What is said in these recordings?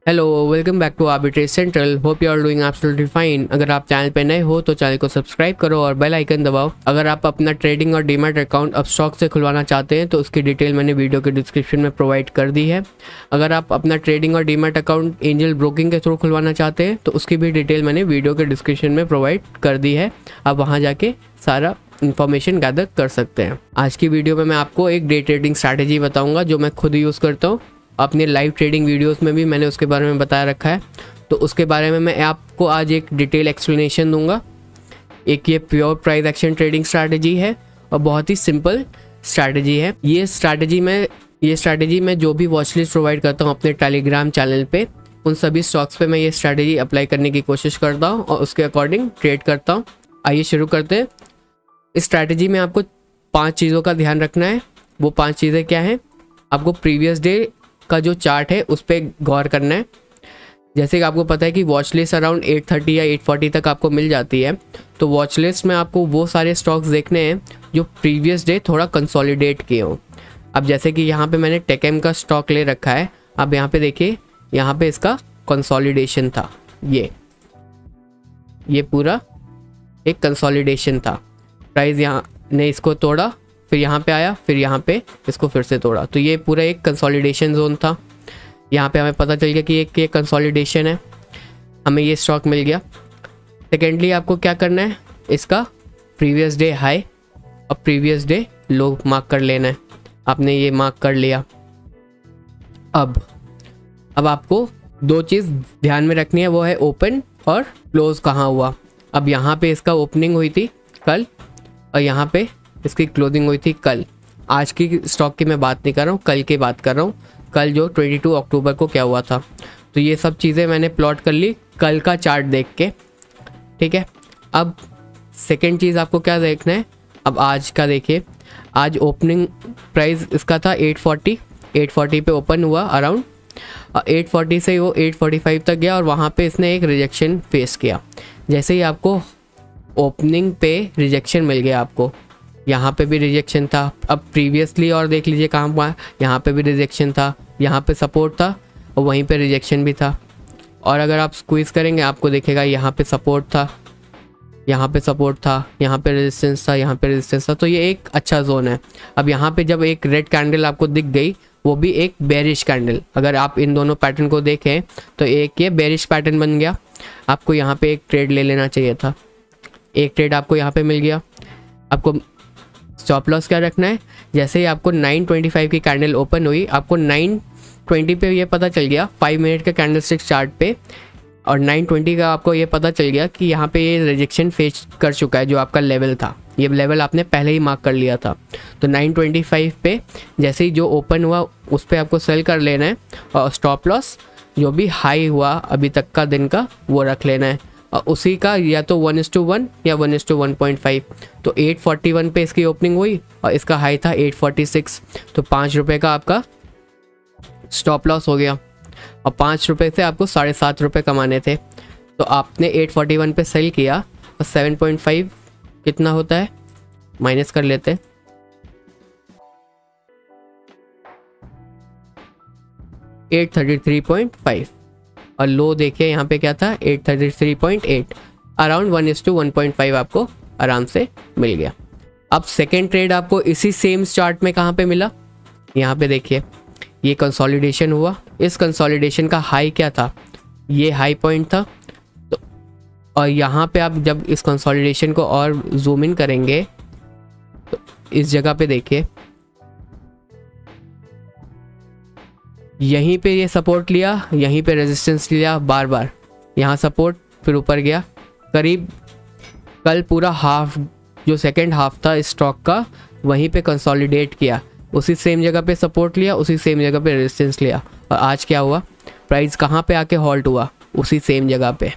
Hello, welcome back to arbitrage central. Hope you are doing absolutely fine. अगर आप channel पे नए हो तो चैनल को सब्सक्राइब करो और बेल आइकन दबाओ। अगर आप अपना ट्रेडिंग और डीमैट अकाउंट अपस्टॉक से खुलवाना चाहते हैं तो उसकी डिटेल मैंने वीडियो के डिस्क्रिप्शन में प्रोवाइड कर दी है। अगर आप अपना ट्रेडिंग और डीमैट अकाउंट एंजल ब्रोकिंग के थ्रू खुलवाना चाहते हैं तो उसकी भी डिटेल मैंने वीडियो के डिस्क्रिप्शन में प्रोवाइड कर दी है। आप वहाँ जाके सारा इन्फॉर्मेशन गैदर कर सकते हैं। आज की वीडियो में मैं आपको एक डे ट्रेडिंग स्ट्रैटेजी बताऊंगा जो मैं खुद यूज़ करता हूँ। अपने लाइव ट्रेडिंग वीडियोस में भी मैंने उसके बारे में बताया रखा है, तो उसके बारे में मैं आपको आज एक डिटेल एक्सप्लेनेशन दूंगा। एक ये pure price action trading strategy है और बहुत ही सिंपल स्ट्रैटेजी है। ये स्ट्रैटेजी मैं जो भी वॉच लिस्ट प्रोवाइड करता हूँ अपने टेलीग्राम चैनल पे, उन सभी स्टॉक्स पे मैं ये स्ट्रैटेजी अप्लाई करने की कोशिश करता हूँ और उसके अकॉर्डिंग ट्रेड करता हूँ। आइए शुरू करते हैं। इस स्ट्रैटेजी में आपको 5 चीज़ों का ध्यान रखना है। वो 5 चीज़ें क्या हैं? आपको प्रीवियस डे का जो चार्ट है उस पर गौर करना है। जैसे कि आपको पता है कि वॉच लिस्ट अराउंड 830 या 840 तक आपको मिल जाती है, तो वॉच लिस्ट में आपको वो सारे स्टॉक्स देखने हैं जो प्रीवियस डे थोड़ा कंसोलिडेट किए हों। अब जैसे कि यहाँ पे मैंने टेकएम का स्टॉक ले रखा है। अब यहाँ पे देखिए, यहाँ पे इसका कंसोलिडेशन था। ये पूरा एक कंसोलिडेशन था। प्राइस यहाँ ने इसको तोड़ा, फिर यहाँ पे आया, फिर यहाँ पे इसको फिर से तोड़ा, तो ये पूरा एक कंसोलिडेशन जोन था। यहाँ पे हमें पता चल गया कि ये कंसोलिडेशन है, हमें ये स्टॉक मिल गया। सेकेंडली आपको क्या करना है, इसका प्रीवियस डे हाई और प्रीवियस डे लो मार्क कर लेना है। आपने ये मार्क कर लिया। अब आपको 2 चीज़ ध्यान में रखनी है, वो है ओपन और क्लोज कहाँ हुआ। अब यहाँ पे इसका ओपनिंग हुई थी कल और यहाँ पे इसकी क्लोजिंग हुई थी कल। आज की स्टॉक की मैं बात नहीं कर रहा हूँ, कल की बात कर रहा हूँ। कल जो 22 अक्टूबर को क्या हुआ था, तो ये सब चीज़ें मैंने प्लॉट कर ली कल का चार्ट देख के। ठीक है। अब सेकेंड चीज़ आपको क्या देखना है, अब आज का देखिए। आज ओपनिंग प्राइस इसका था 840 पे ओपन हुआ अराउंड, 840 से वो 845 तक गया और वहाँ पे इसने एक रिजेक्शन फेस किया। जैसे ही आपको ओपनिंग पे रिजेक्शन मिल गया, आपको यहाँ पे भी रिजेक्शन था। अब प्रीवियसली और देख लीजिए कहाँ हुआ, यहाँ पे भी रिजेक्शन था, यहाँ पे सपोर्ट था और वहीं पे रिजेक्शन भी था। और अगर आप स्क्वीज़ करेंगे आपको देखेगा यहाँ पे सपोर्ट था, यहाँ पे सपोर्ट था, यहाँ पे रेजिस्टेंस था, यहाँ पे रेजिस्टेंस था। तो ये एक अच्छा जोन है। अब यहाँ पे जब एक रेड कैंडल आपको दिख गई, वो भी एक बेरिश कैंडल, अगर आप इन दोनों पैटर्न को देखें तो एक ये बेरिश पैटर्न बन गया। आपको यहाँ पे एक ट्रेड ले लेना चाहिए था। एक ट्रेड आपको यहाँ पे मिल गया। आपको स्टॉप लॉस क्या रखना है, जैसे ही आपको 925 की कैंडल ओपन हुई, आपको 920 पे ये पता चल गया 5 मिनट के कैंडलस्टिक चार्ट पे, और 920 का आपको ये पता चल गया कि यहाँ पे ये रिजेक्शन फेस कर चुका है। जो आपका लेवल था, ये लेवल आपने पहले ही मार्क कर लिया था। तो 925 पे जैसे ही जो ओपन हुआ उस पर आपको सेल कर लेना है और स्टॉप लॉस जो भी हाई हुआ अभी तक का दिन का वो रख लेना है, और उसी का या तो 1:1 या 1:1.5। तो 841 पे इसकी ओपनिंग हुई और इसका हाई था 846, तो 5 रुपये का आपका स्टॉप लॉस हो गया। और 5 रुपये से आपको 7.5 रुपये कमाने थे, तो आपने 841 पे सेल किया और 7.5 कितना होता है, माइनस कर लेते हैं। $833.5 और लो देखिए यहाँ पे क्या था, 833.8, अराउंड 1:1.5 आपको आराम से मिल गया। अब सेकेंड ट्रेड आपको इसी सेम चार्ट में कहाँ पे मिला, यहाँ पे देखिए ये कंसोलिडेशन हुआ। इस कंसोलिडेशन का हाई क्या था, ये हाई पॉइंट था। तो और यहाँ पे आप जब इस कंसोलिडेशन को और जूम इन करेंगे तो इस जगह पे देखिए, यहीं पे ये सपोर्ट लिया, यहीं पे रेजिस्टेंस लिया, बार बार यहाँ सपोर्ट, फिर ऊपर गया। करीब कल पूरा हाफ जो सेकंड हाफ था इस स्टॉक का वहीं पे कंसोलिडेट किया, उसी सेम जगह पे सपोर्ट लिया, उसी सेम जगह पे रेजिस्टेंस लिया। और आज क्या हुआ, प्राइस कहाँ पे आके हॉल्ट हुआ, उसी सेम जगह पे।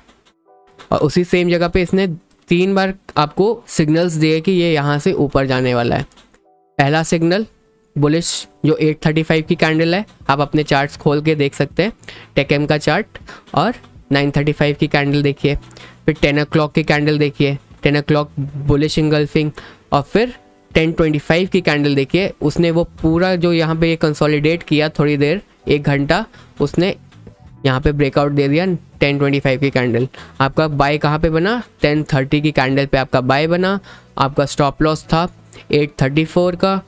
और उसी सेम जगह पे इसने 3 बार आपको सिग्नल्स दिए कि ये यहाँ से ऊपर जाने वाला है। पहला सिग्नल बुलिश जो 835 की कैंडल है, आप अपने चार्ट्स खोल के देख सकते हैं, टेकएम का चार्ट, और 935 की कैंडल देखिए, फिर 10 o'clock की कैंडल देखिए, 10 o'clock बुलिश इंगल्फिंग, और फिर 1025 की कैंडल देखिए। उसने वो पूरा जो यहाँ पे कंसोलिडेट किया थोड़ी देर, 1 घंटा उसने यहाँ पे ब्रेकआउट दे दिया 1025 की कैंडल। आपका बाय कहाँ पे बना, 1030 की कैंडल पे आपका बाय बना। आपका स्टॉप लॉस था 834 का,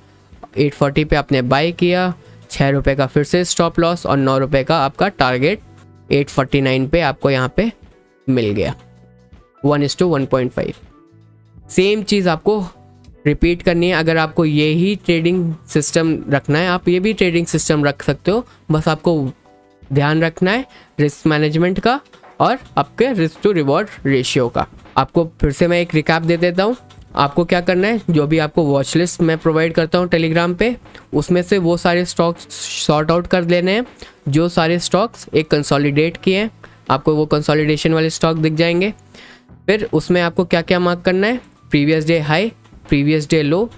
840 पे आपने बाय किया, 6 रुपये का फिर से स्टॉप लॉस और 9 रुपये का आपका टारगेट 849 पे आपको यहाँ पे मिल गया 1:1.5। सेम चीज़ आपको रिपीट करनी है। अगर आपको यही ट्रेडिंग सिस्टम रखना है, आप ये भी ट्रेडिंग सिस्टम रख सकते हो, बस आपको ध्यान रखना है रिस्क मैनेजमेंट का और आपके रिस्क टू रिवॉर्ड रेशियो का। आपको फिर से मैं एक रिकैप दे देता हूँ। आपको क्या करना है, जो भी आपको वॉच लिस्ट मैं प्रोवाइड करता हूँ टेलीग्राम पे, उसमें से वो सारे स्टॉक्स सॉर्ट आउट कर लेने हैं जो सारे स्टॉक्स एक कंसोलिडेट किए हैं। आपको वो कंसोलिडेशन वाले स्टॉक दिख जाएंगे। फिर उसमें आपको क्या क्या मार्क करना है, previous day high, previous day लो,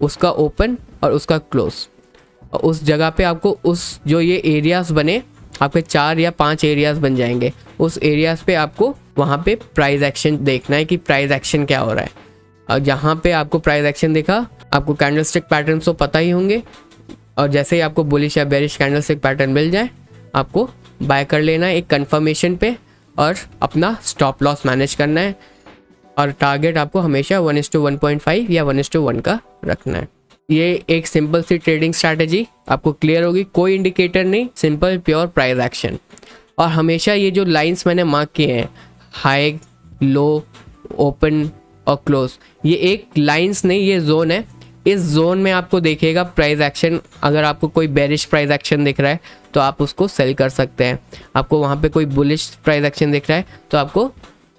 उसका ओपन और उसका क्लोज। और उस जगह पे आपको उस जो ये एरियाज़ बने, आपके 4 या 5 एरियाज़ बन जाएंगे। उस एरियाज़ पे आपको वहाँ पे प्राइस एक्शन देखना है कि प्राइस एक्शन क्या हो रहा है। और जहाँ पे आपको प्राइस एक्शन दिखा, आपको कैंडलस्टिक पैटर्न तो पता ही होंगे, और जैसे ही आपको बुलिश या बेरिश कैंडलस्टिक पैटर्न मिल जाए, आपको बाय कर लेना है एक कंफर्मेशन पे और अपना स्टॉप लॉस मैनेज करना है। और टारगेट आपको हमेशा 1:1.5 या 1:1 का रखना है। ये एक सिंपल सी ट्रेडिंग स्ट्रैटेजी आपको क्लियर होगी, कोई इंडिकेटर नहीं, सिंपल प्योर प्राइस एक्शन। और हमेशा ये जो लाइंस मैंने मार्क किए हैं, हाई, लो, ओपन और क्लोज, ये एक लाइंस नहीं, ये जोन है। इस जोन में आपको देखेगा प्राइस एक्शन। अगर आपको कोई बेरिश प्राइस एक्शन दिख रहा है तो आप उसको सेल कर सकते हैं। आपको वहाँ पे कोई बुलिश प्राइस एक्शन दिख रहा है तो आपको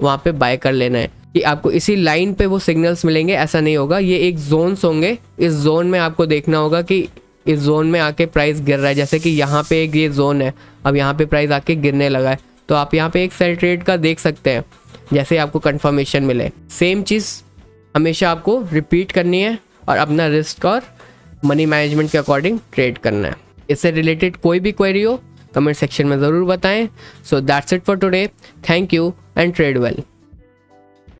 वहाँ पे बाय कर लेना है। कि आपको इसी लाइन पे वो सिग्नल्स मिलेंगे ऐसा नहीं होगा, ये एक जोन्स होंगे। इस जोन में आपको देखना होगा कि इस जोन में आके प्राइस गिर रहा है, जैसे कि यहाँ पे एक ये जोन है, अब यहाँ पे प्राइस आके गिरने लगा है, तो आप यहाँ पे एक सेल ट्रेड का देख सकते हैं जैसे आपको कंफर्मेशन मिले। सेम चीज़ हमेशा आपको रिपीट करनी है और अपना रिस्क और मनी मैनेजमेंट के अकॉर्डिंग ट्रेड करना है। इससे रिलेटेड कोई भी क्वेरी हो कमेंट सेक्शन में ज़रूर बताएं। So that's it for today, thank you and trade well.